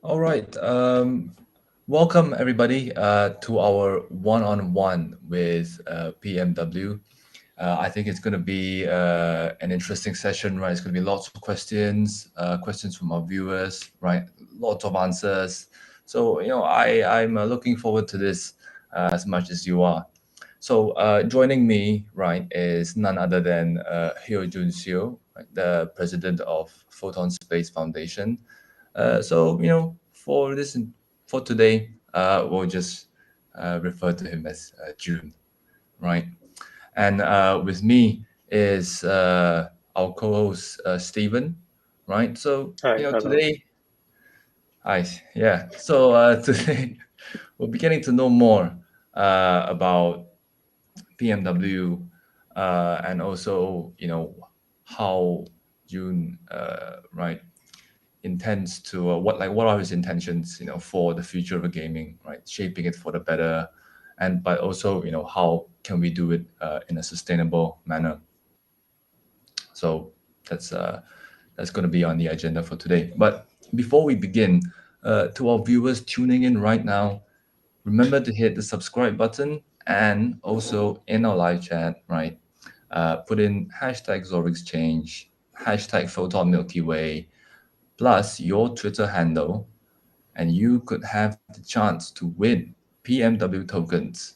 All right. Welcome, everybody, to our one-on-one with PMW. I think it's going to be an interesting session, right? It's going to be lots of questions, questions from our viewers, right? Lots of answers. So, I'm looking forward to this as much as you are. So, joining me, right, is none other than Hyo Jun Seo, right, the president of Photon Space Foundation. For for today, we'll just refer to him as June, right? And with me is our co-host Stephen, right? So Hi, hello. today, I yeah. So today we'll be getting to know more about PMW, and also how June, right, intends to what are his intentions for the future of gaming, right, shaping it for the better, and but also how can we do it in a sustainable manner. So that's uh that's going to be on the agenda for today. But before we begin, to our viewers tuning in right now, remember to hit the subscribe button, and also in our live chat, right, put in hashtag Exchange, hashtag Photon Milky Way, plus your Twitter handle, and you could have the chance to win PMW tokens.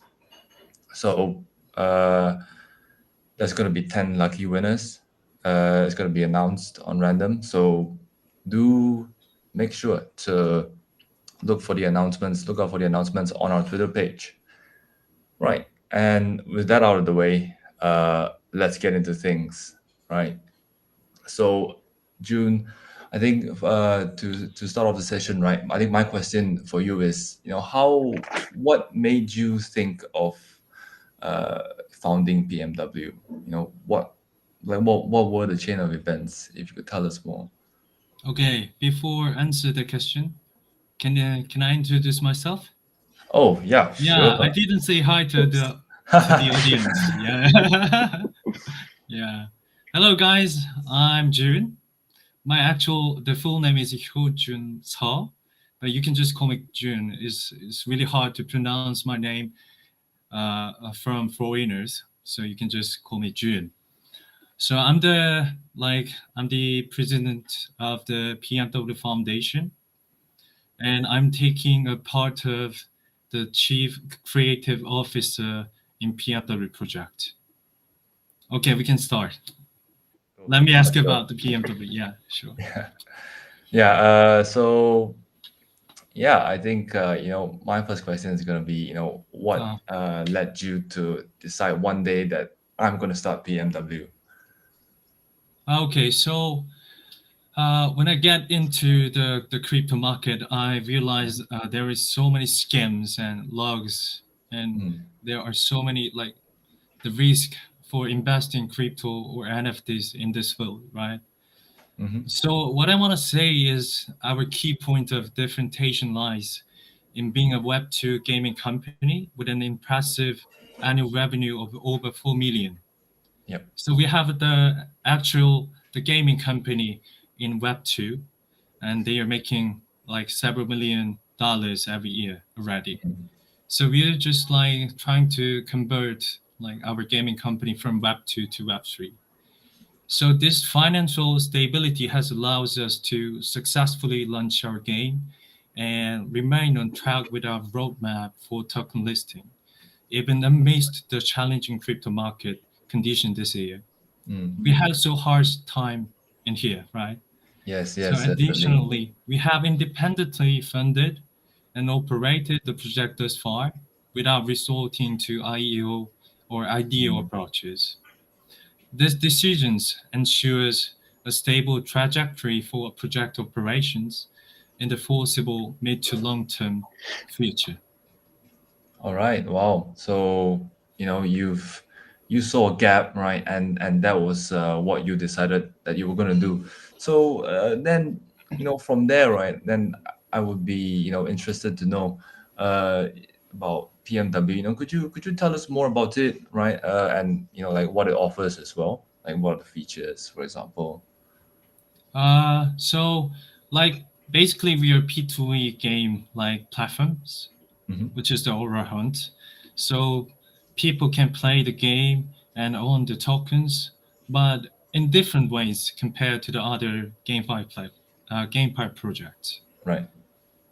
So there's going to be 10 lucky winners. It's going to be announced on random. So do make sure to look out for the announcements on our Twitter page. Right. And with that out of the way, let's get into things. Right. So, June, I think to start off the session, right? I think my question for you is, what made you think of founding PMW? What were the chain of events? If you could tell us more. Okay, before answer the question, can I introduce myself? Oh yeah, Yeah, sure. I didn't say hi Oops. to the audience. Yeah. Yeah. Hello guys, I'm Jun. The full name is Jun Seo, but you can just call me Jun. It's really hard to pronounce my name from foreigners, so you can just call me Jun. So I'm the president of the PMW Foundation, and I'm taking a part of the chief creative officer in PMW project. Okay, we can start. Cool. Let me Yeah, ask sure. about the PMW. Yeah, sure. Yeah. So yeah, I think my first question is gonna be what Uh, led you to decide one day that I'm gonna start PMW. okay, so when I get into the crypto market, I realized there is so many scams and logs, and Mm, there are so many like the risk for investing crypto or NFTs in this field, right? mm-hmm, So what I want to say is our key point of differentiation lies in being a Web2 gaming company with an impressive annual revenue of over 4 million. yep. So we have the gaming company in Web2, and they are making like several million dollars every year already. Mhm. So we're just like trying to convert like our gaming company from Web2 to Web3. So this financial stability has allowed us to successfully launch our game and remain on track with our roadmap for token listing, even amidst the challenging crypto market condition this year. We Mm. had so hard time in here, right? Yes, So yes, definitely. additionally, we have independently funded and operated the project thus far without resorting to IEO or IDO Mm. approaches. These decisions ensures a stable trajectory for project operations in the foreseeable mid to long-term future. All right. Wow. So you saw a gap, right? And that was what you decided that you were gonna do. So then from there, right? Then I would be interested to know uh, about PMW. Could you tell us more about it, right? And like what it offers as well, like what are the features, for example. So like Basically, we are P2E game like platforms, Hmm. which is the Aurora Hunt. So people can play the game and own the tokens, but in different ways compared to the other GameFi projects. Right.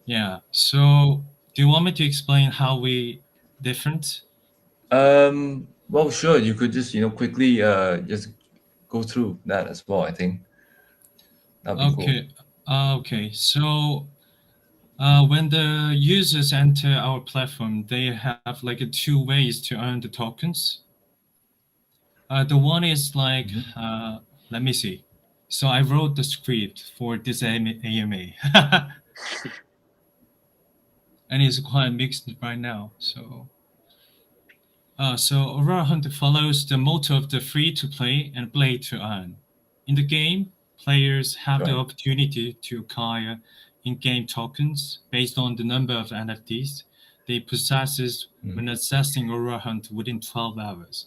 Yeah. So do you want me to explain how we different? Well, sure. You could just quickly just go through that as well. I think that'd be cool. Okay. Okay. So when the users enter our platform, they have like two ways to earn the tokens. The one is like, Hmm. let me see. So I wrote the script for this AMA, and it's quite mixed right now. So Aurora Hunt follows the motto of the free to play and play to earn. In the game, players have the Right. opportunity to acquire in-game tokens based on the number of NFTs they possess when Mm-hmm. accessing Aurora Hunt within 12 hours.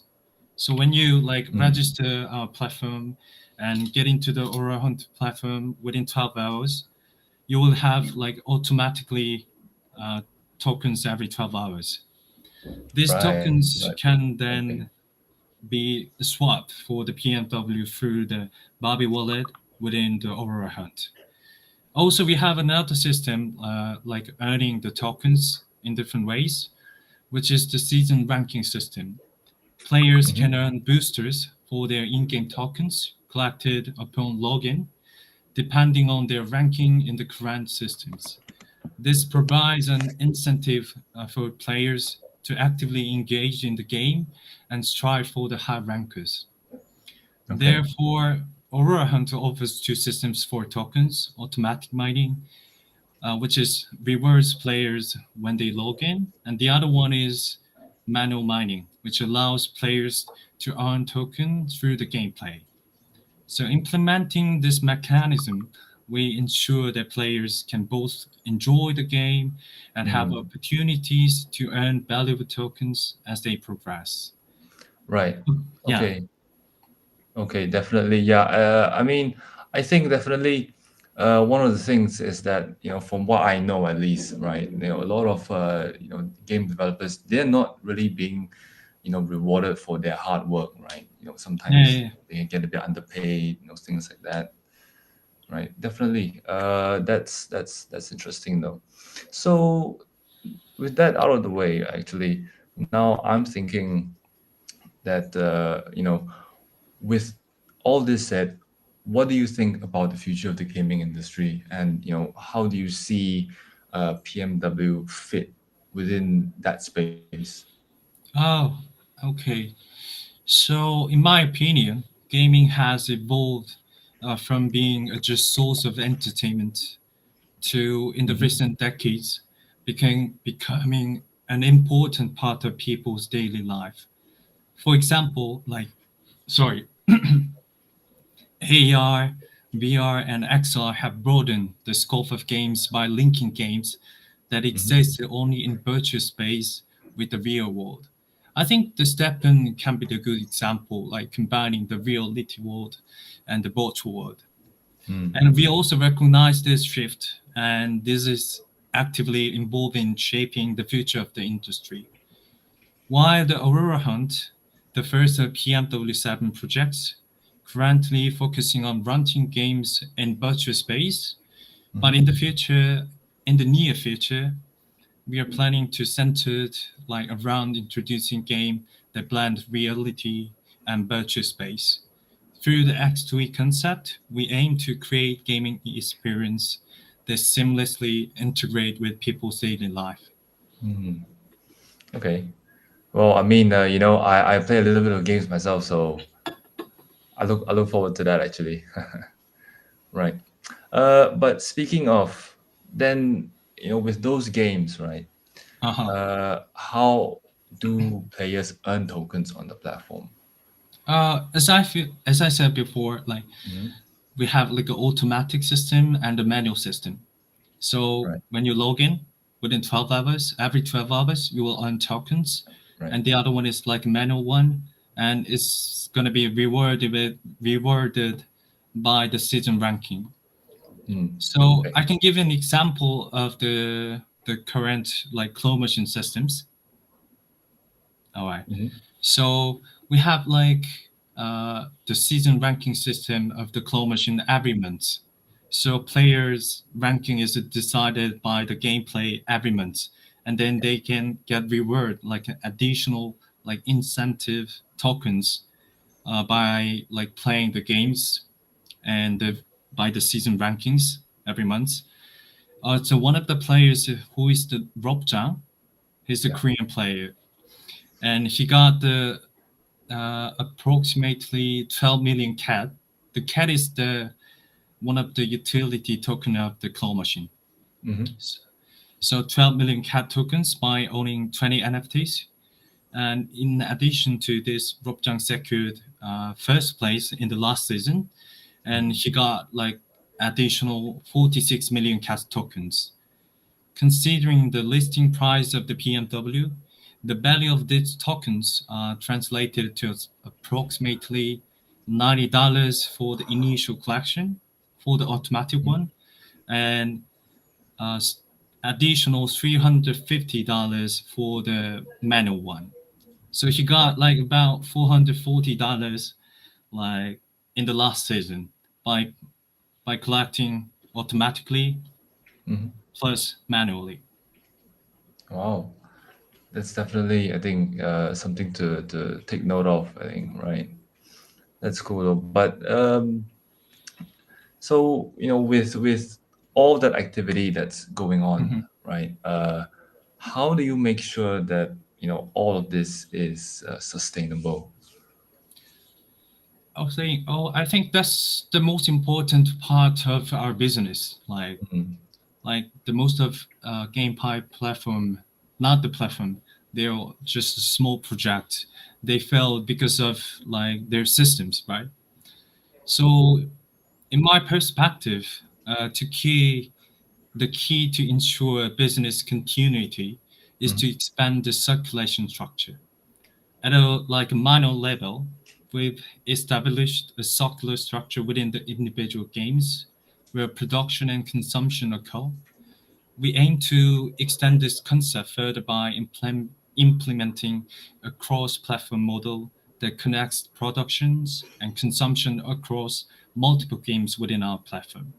So when you like Mm. register our platform and get into the Aurora Hunt platform within 12 hours, you will have like automatically uh, tokens every 12 hours. These Right. tokens Right. can Okay. then be swapped for the PMW through the Bobby wallet within the Aurora Hunt. Also, we have another system like earning the tokens in different ways, which is the season ranking system. Players Hmm. can earn boosters for their in-game tokens collected upon login, depending on their ranking in the current systems. This provides an incentive for players to actively engage in the game and strive for the high rankers. Okay. Therefore, Aurora Hunter offers two systems for tokens: automatic mining, which is rewards players when they log in, and the other one is manual mining, which allows players to earn tokens through the gameplay. So, implementing this mechanism, we ensure that players can both enjoy the game and have Mm. opportunities to earn valuable tokens as they progress. Right. Yeah. Okay. Okay. Definitely. Yeah. I mean, I think definitely. One of the things is that from what I know at least, right? A lot of game developers, they're not really being rewarded for their hard work, right? Yeah. Sometimes Yeah. they get a bit underpaid, things like that, right? Definitely. That's interesting though. So with that out of the way, actually, now I'm thinking that with all this said, what do you think about the future of the gaming industry, and how do you see PMW fit within that space? Oh, okay. So, in my opinion, gaming has evolved from being a just source of entertainment to, in the Hmm. recent decades, becoming an important part of people's daily life. For example, sorry, AR, VR, and XR have broadened the scope of games by linking games that Hmm. exist only in virtual space with the real world. I think the Steppen can be the good example, like combining the reality world and the virtual world. Mm. And we also recognize this shift, and this is actively involved in shaping the future of the industry. While the Aurora Hunt, the first of PMW7 projects, currently focusing on running games in virtual space, but Hmm. in the near future, we are planning to center it like around introducing game that blend reality and virtual space. Through the X2E concept, we aim to create gaming experience that seamlessly integrate with people's daily life. Mm. Okay. Well, I mean, I play a little bit of games myself, so I look forward to that actually. Right. But speaking of, then with those games, right? Uh-huh. How do players earn tokens on the platform? As I said before, like Hmm. we have like an automatic system and a manual system. So Right. when you log in within 12 hours, every 12 hours, you will earn tokens. Right. And the other one is like a manual one, and it's going to be rewarded by the season ranking. So Okay. I can give an example of the current like claw machine systems. All right. So we have like the season ranking system of the claw machine every month. So players' ranking is decided by the gameplay every month, and then they can get reward like additional like incentive tokens by like playing the games and by the season rankings every month. So one of the players who is the Robjang, he's the Yeah. Korean player, and he got the approximately 12 million cat. The cat is the one of the utility token of the claw machine. So 12 million cat tokens by owning 20 NFTs. And in addition to this, Robjang secured first place in the last season, and he got like additional 46 million cat tokens. Considering the listing price of the PMW, the value of these tokens translated to approximately $90 for the initial collection for the automatic one, and uh, additional $350 for the manual one. So he got like about $440 like in the last season by collecting automatically plus manually. Wow. That's definitely, I think, something to take note of, I think, right? That's cool though. But so, with all that activity that's going on, Mhm. right? How do you make sure that, all of this is sustainable? I think that's the most important part of our business. Like the most of GamePie platform, not the platform, they're just a small project. They failed because of like their systems, right? So, in my perspective, the key to ensure business continuity is to expand the circulation structure. At a like minor level, we've established a circular structure within the individual games where production and consumption occur. We aim to extend this concept further by implementing a cross-platform model that connects productions and consumption across multiple games within our platform.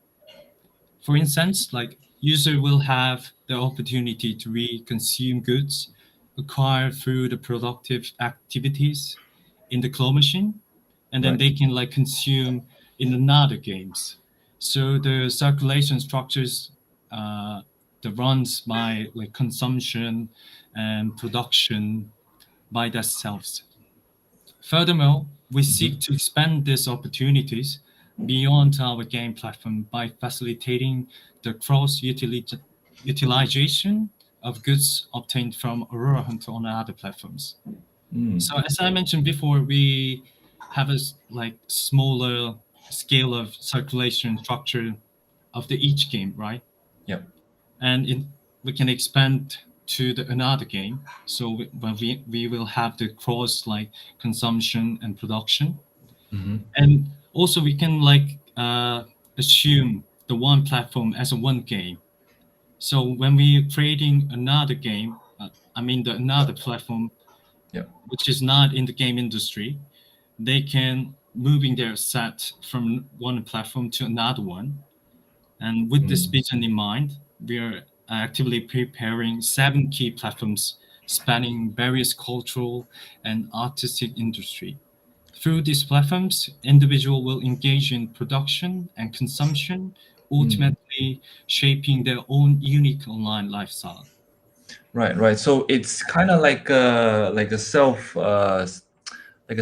For instance, like user will have the opportunity to re-consume goods acquired through the productive activities in the claw machine, and then Right. they can like consume in another games. So the circulation structures uh, the runs by like consumption and production by themselves. Furthermore, we seek to expand these opportunities beyond our game platform by facilitating the utilization of goods obtained from Aurora Hunt on other platforms. So, as I mentioned before, we have a like smaller scale of circulation structure of the each game, right? Yeah. And we can expand to the another game. So we will have the cross like consumption and production, and also we can like assume the one platform as a one game. So when we creating another game, I mean the another platform Yeah. which is not in the game industry, they can moving their set from one platform to another one. And with this vision in mind, we are actively preparing 7 key platforms spanning various cultural and artistic industry. Through these platforms, individual will engage in production and consumption, ultimately shaping their own unique online lifestyle. Right, right. So it's kind of like a like a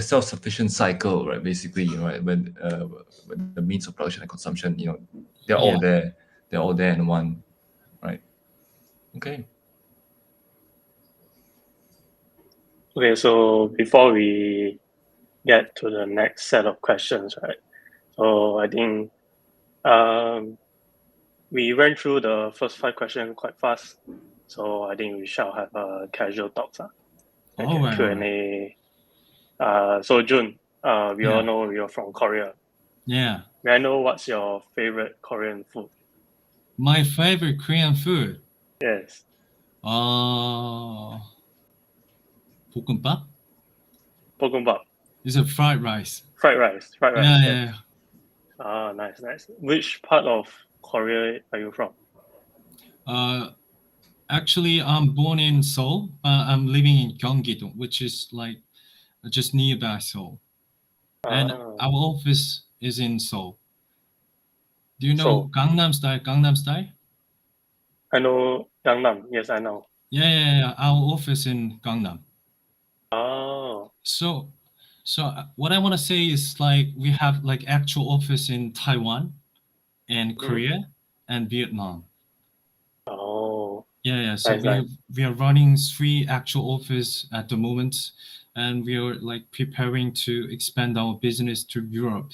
self-sufficient cycle, right? Basically, right? When the means of production and consumption, they're all Yeah. there. They're all there in one, right? Okay. Okay, so before we get to the next set of questions, right? So I think we went through the first 5 questions quite fast. So I think we shall have a casual talks, like All a right. All right. Q&A. So June, we Yeah. all know you're from Korea. Yeah. May I know what's your favorite Korean food? My favorite Korean food. Yes. 볶음밥? Bokkeumbap. It's a fried rice. Fried rice. Fried Yeah, rice. Yes. yeah. Ah, nice, nice. Which part of Korea are you from? Actually, I'm born in Seoul. I'm living in Gyeonggi-dong, which is like just nearby Seoul. And Ah, our office is in Seoul. Do you know so Gangnam Style? Gangnam Style? I know Gangnam. Yes, I know. Yeah. Our office in Gangnam. Oh, So, what I want to say is like we have like actual office in Taiwan and mhm. Korea and Vietnam. Oh, Yeah. So nice, nice. we are running 3 actual office at the moment, and we are like preparing to expand our business to Europe,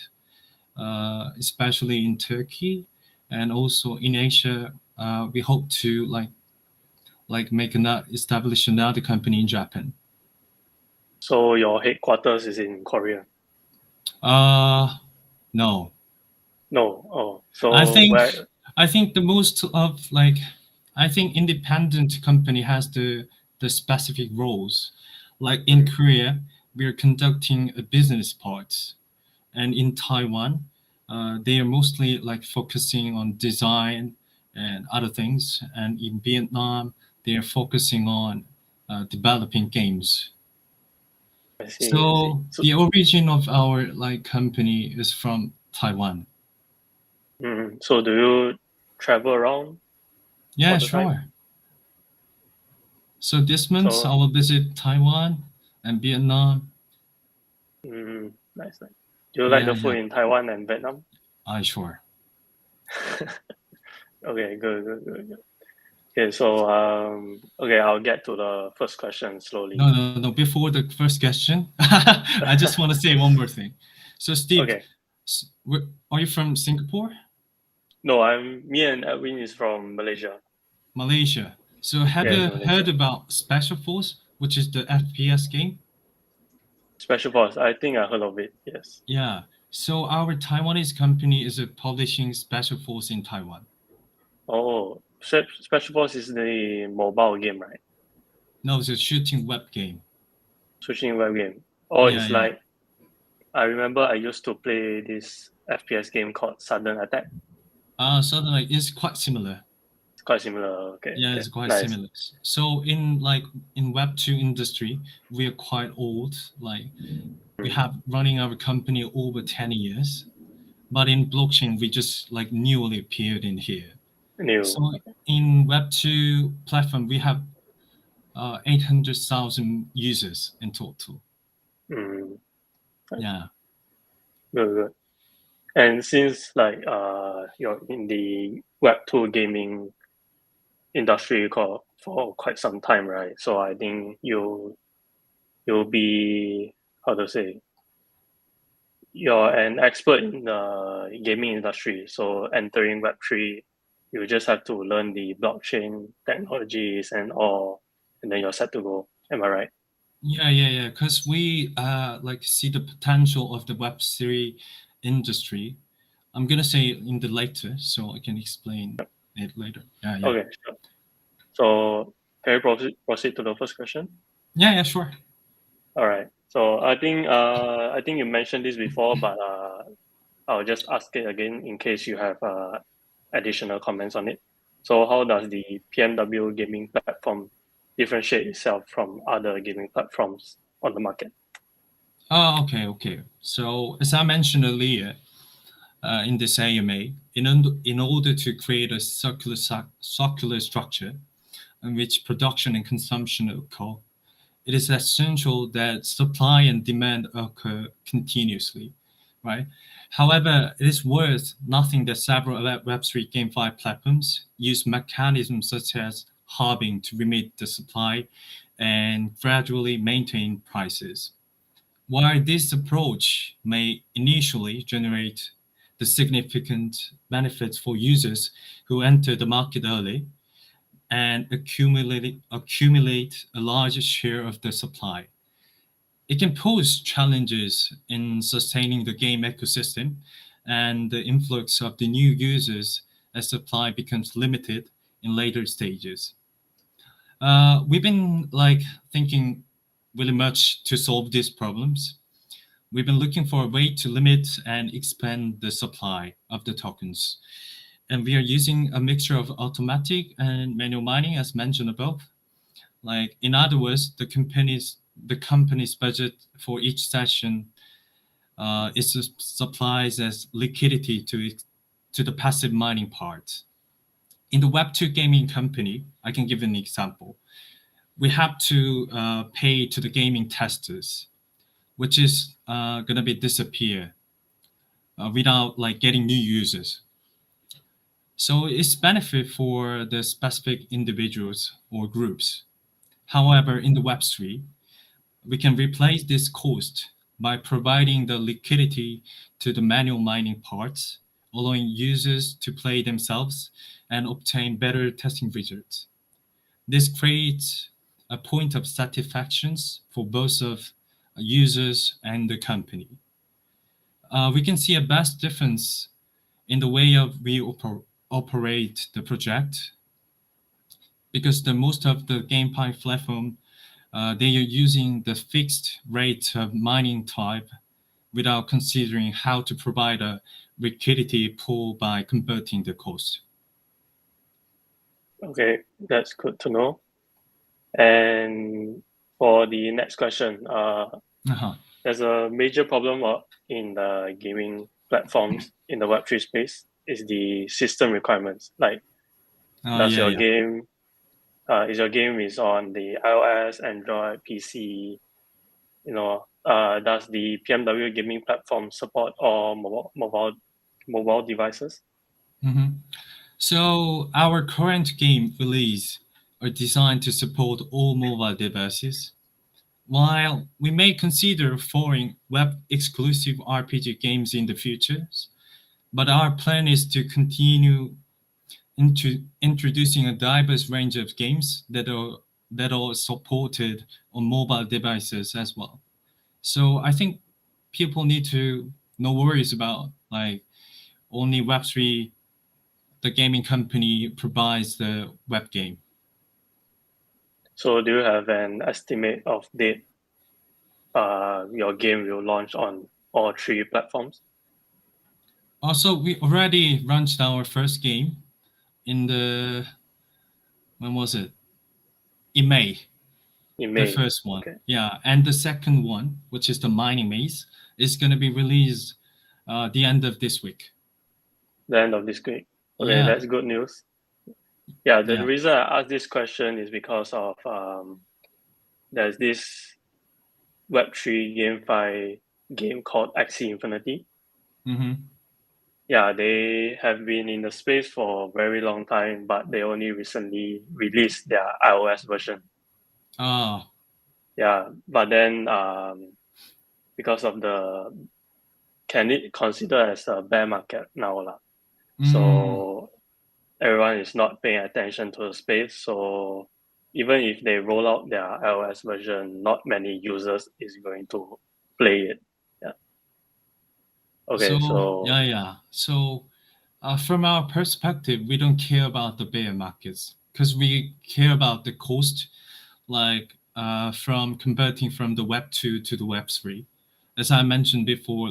especially in Turkey, and also in Asia. We hope to establish another company in Japan. So your headquarters is in Korea? No, No. Oh, I so think where? the most of like I think independent company has the specific roles. Like in Mhm. Korea, we are conducting a business part, and in Taiwan, they are mostly like focusing on design and other things, and in Vietnam, they are focusing on developing games. I see, I see. So So, the origin of our like company is from Taiwan. so do you travel around all Yeah, the time? sure. So this month I So, will visit Taiwan and Vietnam. nice, nice. Do you like Yeah, the food in Taiwan and Vietnam? I sure. Okay, good, good, good, good. Okay, so okay, I'll get to the first question slowly. No. Before the first question, I just want to say one more thing. So Steve, Okay. are you from Singapore, No, me and Edwin is from Malaysia. Malaysia? So have Yes, you heard Malaysia. about Special Force, which is the FPS game? Special Force. I think I heard of it. Yes. Yeah. So our Taiwanese company is publishing Special Force in Taiwan. Oh, Special Force is the mobile game, right? No, it's a shooting web game. Switching web game. Oh, it's Yeah. like I remember I used to play this FPS game called Sudden Attack. So like it's quite similar. It's quite similar. Okay, Yeah, okay, it's quite nice. similar. So in Web2 industry, we are quite old. Like we have running our company over 10 years, but in blockchain, we just like newly appeared in here. New. So in Web2 platform, we have 800,000 users in total. Mm, nice. Yeah. Good, good. And since like you're in the Web2 gaming industry for quite some time, right? So I think you'll be how to say you're an expert in the gaming industry. So entering Web3, you just have to learn the blockchain technologies and all, and then you're set to go. Am I right? Yeah. Because we like see the potential of the Web3 industry. I'm gonna say in the later, so I can explain it later. Yeah. Okay, sure. So can we proceed to the first question? Yeah, sure. All right. So I think you mentioned this before, but I'll just ask it again in case you have additional comments on it. So how does the PMW gaming platform differentiate itself from other gaming platforms on the market? Oh, okay. So as I mentioned earlier, in this AMA, in order to create a circular structure in which production and consumption occur, it is essential that supply and demand occur continuously, right? However, it is worth noting that several Web3 GameFi platforms use mechanisms such as halving to limit the supply and gradually maintain prices. While this approach may initially generate the significant benefits for users who enter the market early and accumulate a larger share of the supply, it can pose challenges in sustaining the game ecosystem and the influx of the new users as supply becomes limited in later stages. We've been thinking really much to solve these problems. We've been looking for a way to limit and expand the supply of the tokens. And we are using a mixture of automatic and manual mining as mentioned above. In other words, the company's budget for each session is supplies as liquidity to the passive mining part. In the Web2 gaming company, I can give an example. We have to pay to the gaming testers, which is going to be disappear without getting new users. So it's benefit for the specific individuals or groups. However, in the Web3, we can replace this cost by providing the liquidity to the manual mining parts, allowing users to play themselves and obtain better testing results. This creates a point of satisfaction for both of users and the company. We can see a vast difference in the way of we operate the project, because most of the GameFi platform they are using the fixed rate of mining type without considering how to provide a liquidity pool by converting the cost. Okay, that's good to know. And for the next question, there's a major problem in the gaming platforms in the Web3 space is the system requirements. Is your game is on the iOS, Android, PC? Does the PMW gaming platform support all mobile devices? Mm-hmm. So our current game release are designed to support all mobile devices. While we may consider foreign web-exclusive RPG games in the future, but our plan is to continue introducing a diverse range of games that are supported on mobile devices as well. So I think people need to no worries about only Web3, the gaming company provides the web game. So do you have an estimate of date your game will launch on all three platforms? Also, we already launched our first game when was it? In May. In May. The first one. Okay. Yeah. And the second one, which is the mining maze, is going to be released the end of this week. The end of this week. Okay, Yeah. That's good news. Yeah, the reason I asked this question is because of there's this Web3 GameFi game called Axie Infinity. Mm-hmm. Yeah, they have been in the space for a very long time, but they only recently released their iOS version. Oh. Yeah, but then because of can it consider as a bear market now? So everyone is not paying attention to the space. So even if they roll out their iOS version, not many users is going to play it. Yeah. Okay. So from our perspective, we don't care about the bear markets because we care about the cost, from converting from the Web 2 to the Web 3. As I mentioned before,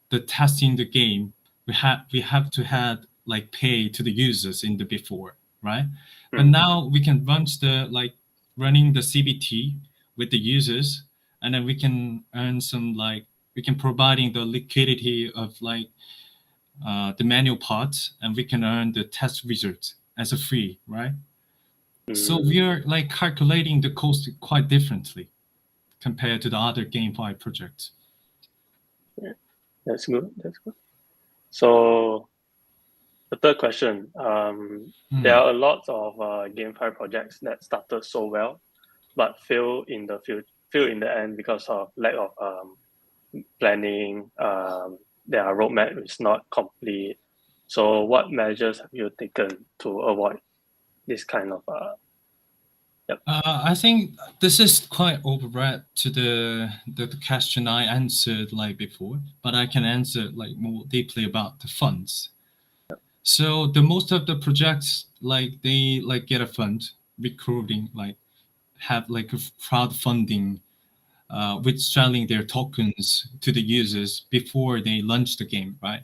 the testing the game, we have to have pay to the users in the before, right? But now we can running the CBT with the users, and then we can earn some we can providing the liquidity of the manual parts, and we can earn the test results as a free, right? So we are calculating the cost quite differently compared to the other GameFi projects. Yeah, that's good. So the third question, there are a lot of GameFi projects that started so well, but fail in the end because of lack of planning. Their roadmap is not complete. So what measures have you taken to avoid this kind of I think this is quite overbread to the question I answered like before, but I can answer like more deeply about the funds. So the most of the projects like they like get a fund recruiting like have like a crowdfunding with selling their tokens to the users before they launch the game, right?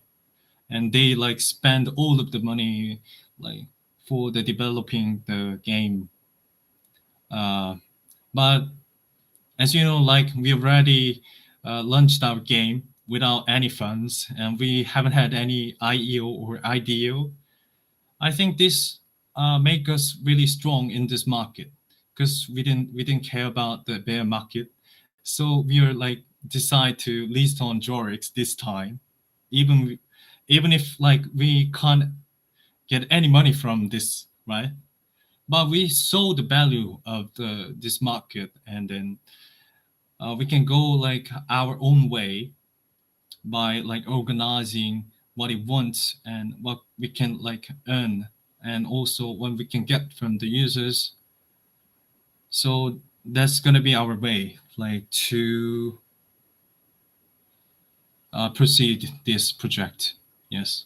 And they like spend all of the money like for the developing the game. But as you know, like we already launched our game without any funds, and we haven't had any IEO or IDO. I think this make us really strong in this market because we didn't care about the bear market, so we are like decide to list on Jorix this time, even even if like we can't get any money from this, right? But we saw the value of the this market, and then we can go like our own way by like organizing what it wants and what we can like earn and also what we can get from the users. So that's gonna be our way like to proceed this project. Yes.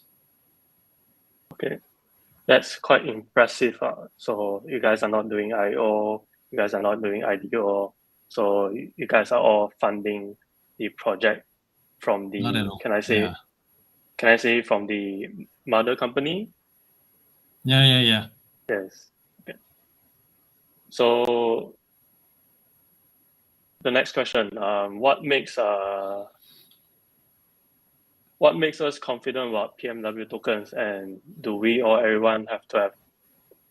Okay, that's quite impressive. So you guys are not doing IO, you guys are not doing IDO, so you guys are all funding the project from Not at the, all. can I say from the mother company? Yeah. Yes. Okay. So the next question, what makes us confident about PMW tokens, and do we or everyone have to have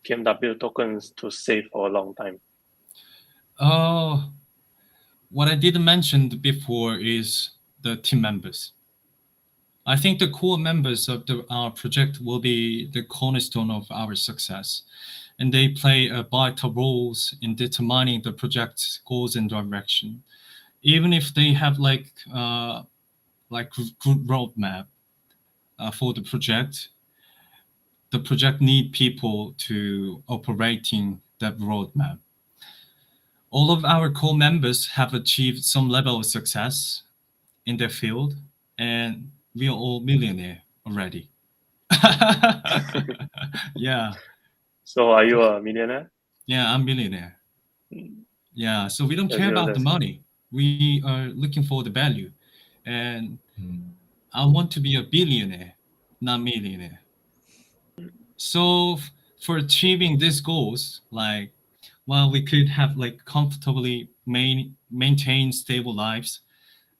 PMW tokens to save for a long time? Oh, what I didn't mention before is the team members. I think the core members of our project will be the cornerstone of our success, and they play a vital roles in determining the project's goals and direction. Even if they have like good roadmap for the project need people to operating that roadmap. All of our core members have achieved some level of success in their field, and we are all millionaire already. Yeah, So are you a millionaire? yeah, I'm millionaire. Yeah, so we don't care about the That's money. We are looking for the value, and Mm. I want to be a billionaire, not millionaire. So for achieving these goals, like while we could have like comfortably maintain stable lives,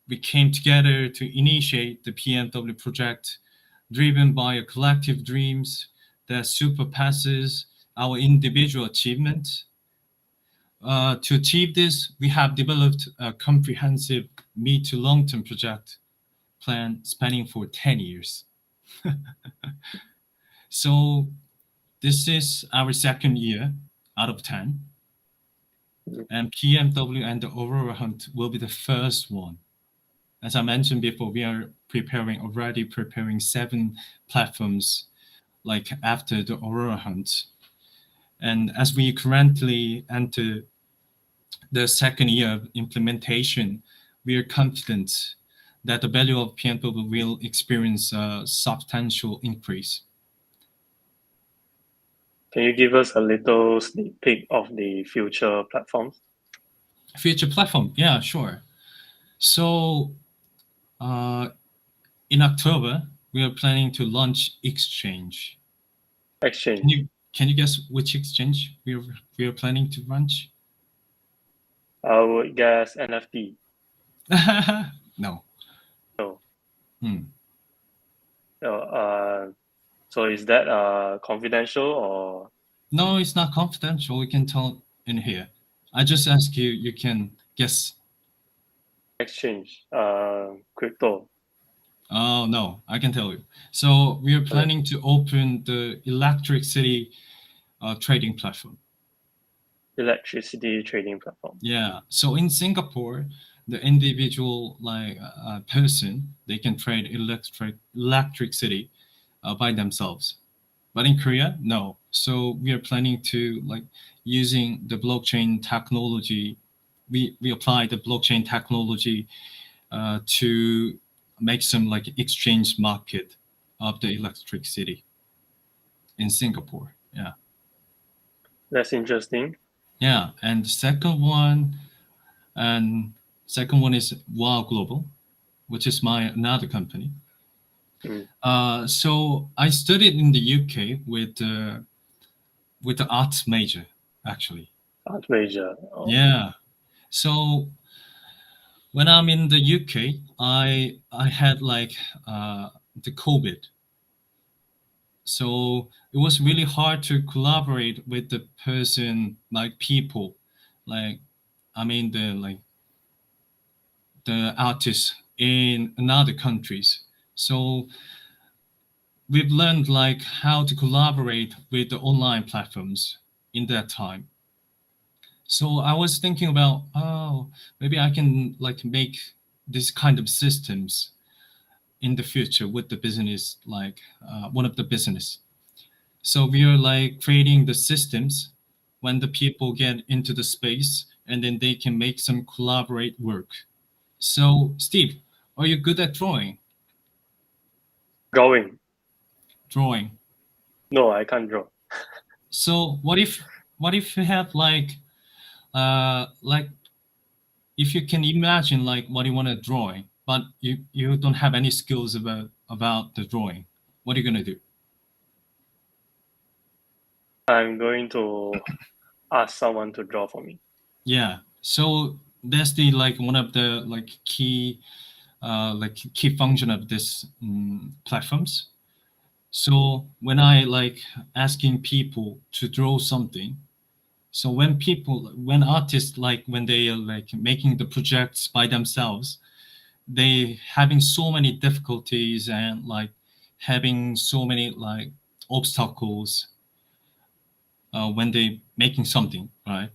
we came together to initiate the PMW project, driven by a collective dreams that surpasses our individual achievement. To achieve this, we have developed a comprehensive mid to long-term project plan spanning for 10 years. So this is our second year out of 10, and PMW and the Aurora Hunt will be the first one. As I mentioned before, we are already preparing 7 platforms like after the Aurora Hunt. And as we currently enter the second year of implementation, we are confident that the value of PMW will experience a substantial increase. Can you give us a little sneak peek of the future platforms? Future platform, yeah, sure. So in October, we are planning to launch Exchange. Exchange. Can you guess which exchange we are planning to launch? I would guess NFT. No. No. Hmm. So is that confidential or No, it's not confidential. We can tell in here. I just ask you. You can guess. exchange? Crypto. Oh no, I can tell you. So we are Okay. planning to open the electricity trading platform. Electricity trading platform. Yeah. So in Singapore, the individual like person they can trade electricity by themselves. But in Korea, no. So we are planning to like using the blockchain technology. We apply the blockchain technology to make some like exchange market of the electricity in Singapore. Yeah. That's interesting. Yeah. And second one is Wow Global, which is my another company. Mm. So I studied in the UK with the arts major, actually. Art major. Oh, Yeah. So when I'm in the UK, I had like the COVID, so it was really hard to collaborate with the person, like people, like I mean the artists in another countries. So we've learned like how to collaborate with the online platforms in that time. So I was thinking about, oh, maybe I can like make this kind of systems in the future with the business, like one of the business. So we are like creating the systems when the people get into the space and then they can make some collaborate work. So Steve, are you good at drawing? drawing. Drawing. No, I can't draw. So what if you have like if you can imagine like what you want to drawing, but you don't have any skills about the drawing, what are you gonna do? I'm going to ask someone to draw for me. Yeah. So that's the like one of the like key function of this platforms. So when I like asking people to draw something, so when artists like when they are like making the projects by themselves, they having so many difficulties and like having so many like obstacles when they making something, right?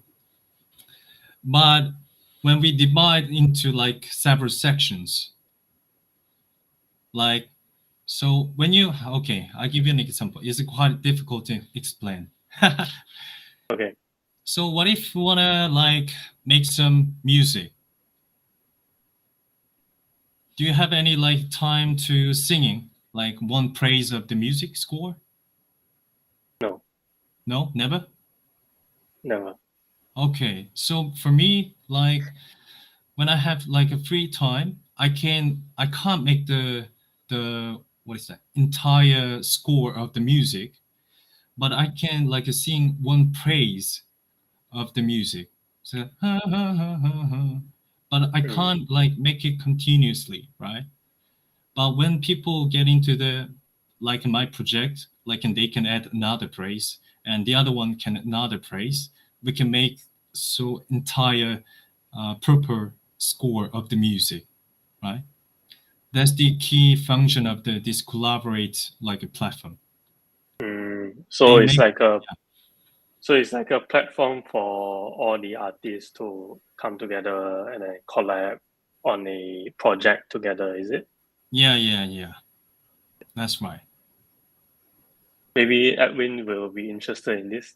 But when we divide into like several sections, like so when you okay, I give you an example. It's quite difficult to explain. Okay. So what if you wanna like make some music? Do you have any like time to singing like one praise of the music score? No, No, never. never. Okay, so for me, like when I have like a free time, I can't make the what is that entire score of the music, but I can like sing one praise of the music. So ha, ha, ha, ha, ha. But I Mm. can't like make it continuously, right? But when people get into the like in my project, like and they can add another praise and the other one can another praise, we can make so entire proper score of the music, right? That's the key function of the this collaborate like a platform. So They it's make like a platform for all the artists to come together and then collab on a project together, is it? yeah. That's right. Maybe Edwin will be interested in this.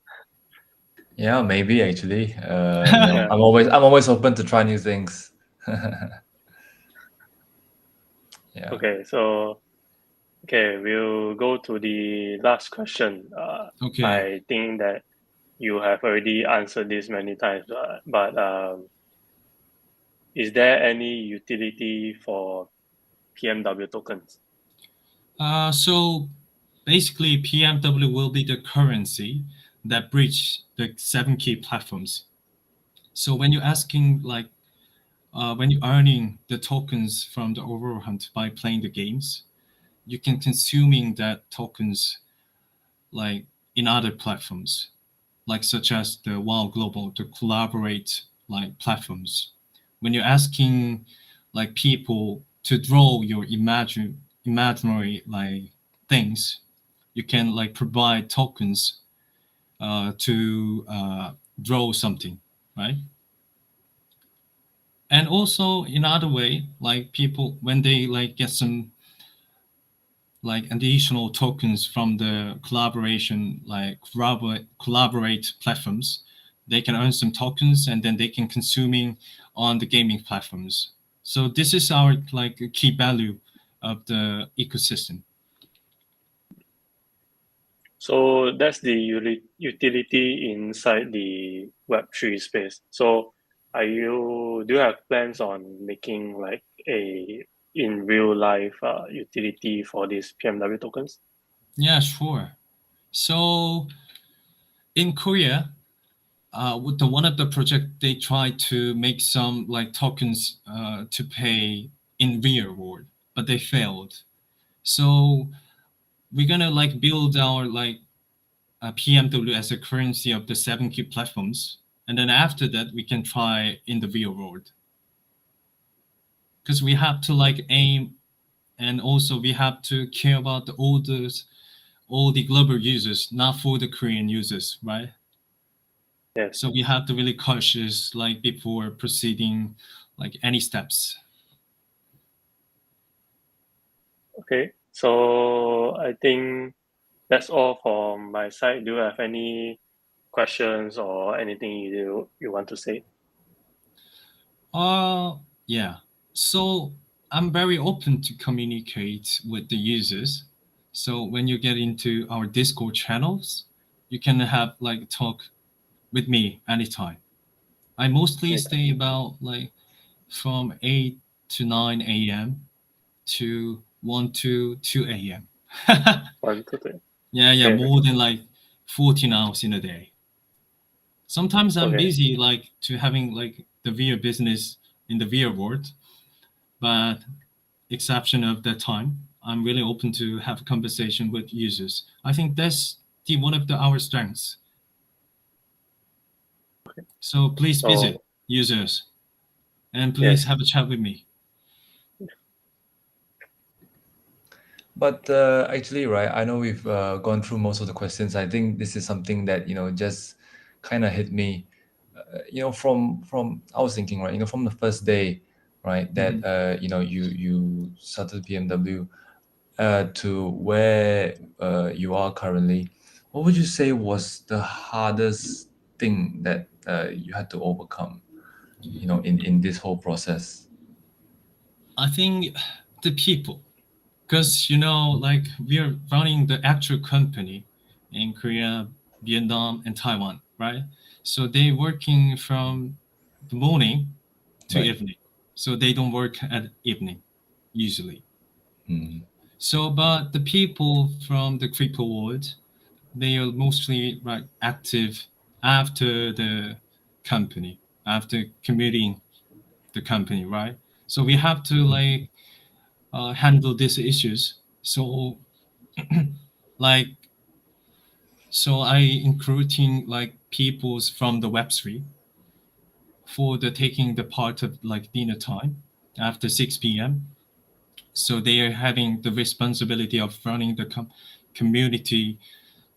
Yeah, maybe actually. Yeah. I'm always open to try new things. Yeah. Okay, we'll go to the last question. Okay. I think that you have already answered this many times, but is there any utility for PMW tokens? So basically, PMW will be the currency that bridge the 7 key platforms. So when you're asking like when you're earning the tokens from the Aurora Hunt by playing the games, you can consuming that tokens like in other platforms, like such as the WoW Global, to collaborate like platforms. When you're asking like people to draw your imaginary like things, you can like provide tokens to draw something, right? And also in other way, like people when they like get some like additional tokens from the collaboration, like collaborate platforms. They can earn some tokens and then they can consuming on the gaming platforms. So this is our like key value of the ecosystem. So that's the utility inside the Web3 space. So do you have plans on making like a in real life utility for these PMW tokens? Yeah, sure. So in Korea, with the one of the project, they tried to make some like tokens to pay in real world, but they failed. So we're gonna like build our like PMW as a currency of the 7 key platforms, and then after that we can try in the real world. Because we have to like aim, and also we have to care about all the global users, not for the Korean users, right? Yes. So we have to really cautious like before proceeding like any steps. Okay. So I think that's all from my side. Do you have any questions or anything you want to say? Yeah. So I'm very open to communicate with the users. So when you get into our Discord channels, you can have like talk with me anytime. I mostly Yeah. stay about like from 8 to 9 a.m. to 1 to 2 a.m. One, two, three. Yeah, Okay. more than like 14 hours in a day. Sometimes I'm Okay. busy like to having like the VR business in the VR world, but exception of that time, I'm really open to have a conversation with users. I think that's the one of our strengths. So please visit So users and please yes. have a chat with me. But actually, right, I know we've gone through most of the questions. I think this is something that, just kind of hit me. From I was thinking, right, from the first day, right, that you started PMW to where you are currently. What would you say was the hardest thing that you had to overcome, in this whole process? I think the people, because like we are running the actual company in Korea, Vietnam, and Taiwan, right? So they working from the morning to Right. evening. So they don't work at evening usually. Mm. So, but the people from the crypto world, they are mostly like active after the company, after commuting the company, right? So we have to like handle these issues. So like so I including like peoples from the Web3 for the taking the part of like dinner time after 6 p.m. So they are having the responsibility of running the community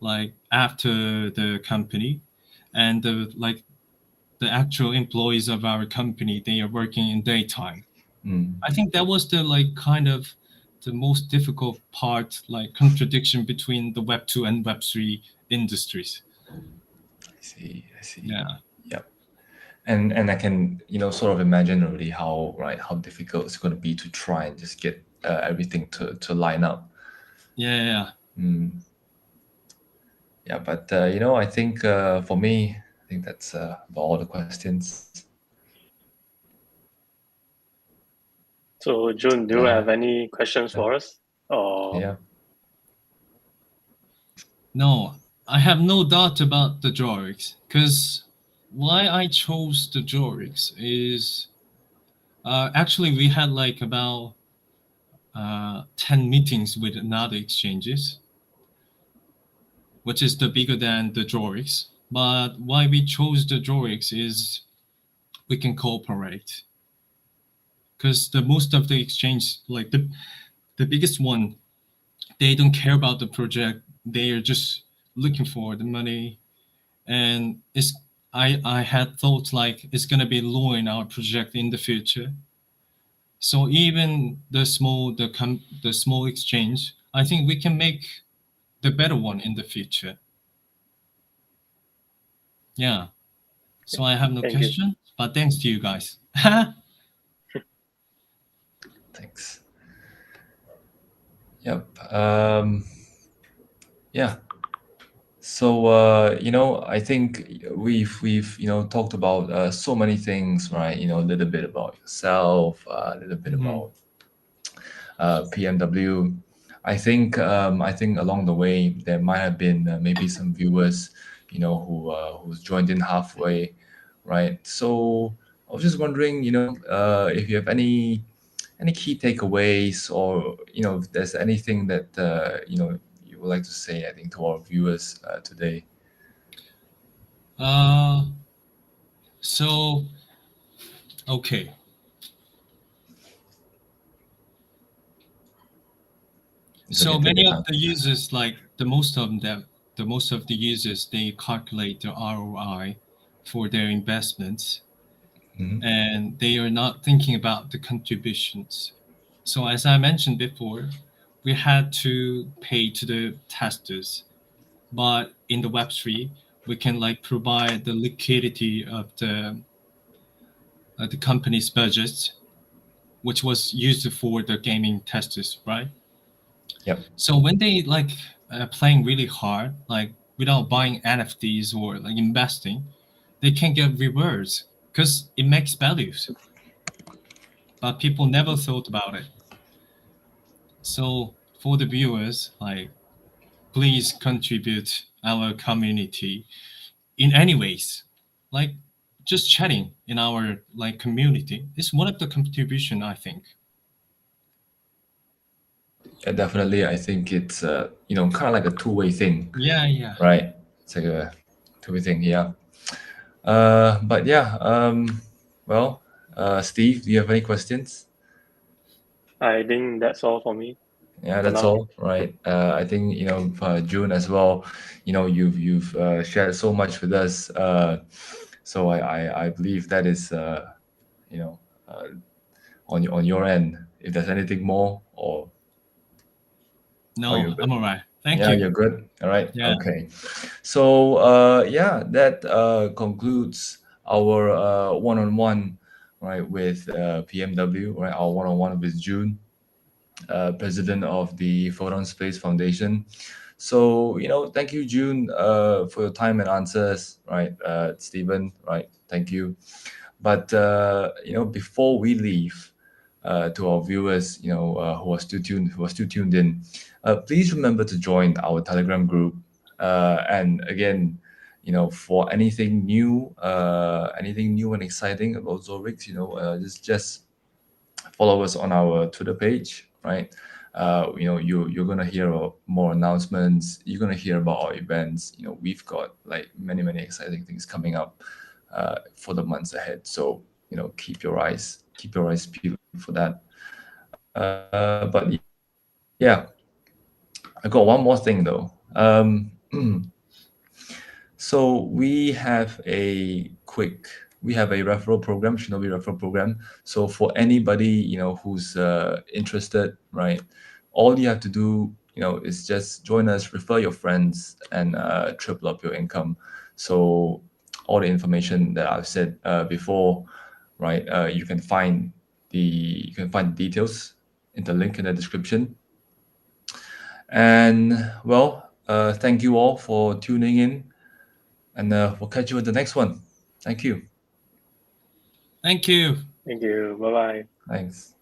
like after the company, and the actual employees of our company, they are working in daytime. Mm. I think that was the like kind of the most difficult part, like contradiction between the Web 2 and Web 3 industries. I see. I see. Yeah, Yep. And I can sort of imagine already how difficult it's going to be to try and just get everything to line up. yeah. Mm. Yeah, but I think for me, I think that's about all the questions. So June, do you Uh, have any questions for us? Or yeah. No, I have no doubt about the Jorix, because why I chose the Jorix is actually we had like about 10 meetings with another exchanges, which is the bigger than the Jorix. But why we chose the Jorix is we can cooperate, because the most of the exchange, like the biggest one, they don't care about the project. They are just looking for the money, and I had thought like it's gonna be low in our project in the future. So even the small exchange, I think we can make the better one in the future. Yeah. So I have no Thank you. question, but thanks to you guys. Thanks. Yep. Yeah. So I think we've talked about so many things, right? A little bit about yourself, a little bit about PMW. I think along the way there might have been maybe some viewers, who's joined in halfway, right? So I was just wondering, if you have any key takeaways, or if there's anything that you would like to say, I think, to our viewers today. So okay. It's So okay, take many your of time. the users, like the most of the users, they calculate the ROI for their investments, and they are not thinking about the contributions. So as I mentioned before, we had to pay to the testers, but in the Web3, we can like provide the liquidity of the company's budget, which was used for the gaming testers, right? Yep. So when they like playing really hard, like without buying NFTs or like investing, they can get rewards because it makes values. But people never thought about it. So for the viewers, like please contribute our community in any ways. Like just chatting in our like community is one of the contribution, I think. Yeah, definitely. I think it's kind of like a two-way thing, Yeah, yeah. right? It's like a two-way thing. Yeah. But yeah. Well, Steve, do you have any questions? I think that's all for me Yeah, for that's now. all, right? I think June as well. You've shared so much with us. So I believe that is you know on your end. If there's anything more, or No, you're I'm good. all right. Thank Yeah, you. you're good. All right. Yeah. Okay. So yeah, that concludes our one-on-one, right, with PMW, right? Our one-on-one with June, president of the Photon Space Foundation. So thank you, June, for your time and answers, right? Stephen, right? Thank you. But before we leave, to our viewers, who are still tuned in, please remember to join our Telegram group. And again, for anything new and exciting about Zorix, just follow us on our Twitter page, right? You're gonna hear more announcements. You're gonna hear about our events. We've got like many exciting things coming up for the months ahead. So keep your eyes peeled for that. But yeah, I got one more thing though. So we have a referral program, Shinobi referral program. So for anybody who's interested, right? All you have to do is just join us, refer your friends, and triple up your income. So all the information that I've said before, right? You can find the details in the link in the description. And well, thank you all for tuning in, and we'll catch you in the next one. Thank you. Thank you. Thank you. Bye bye. Thanks.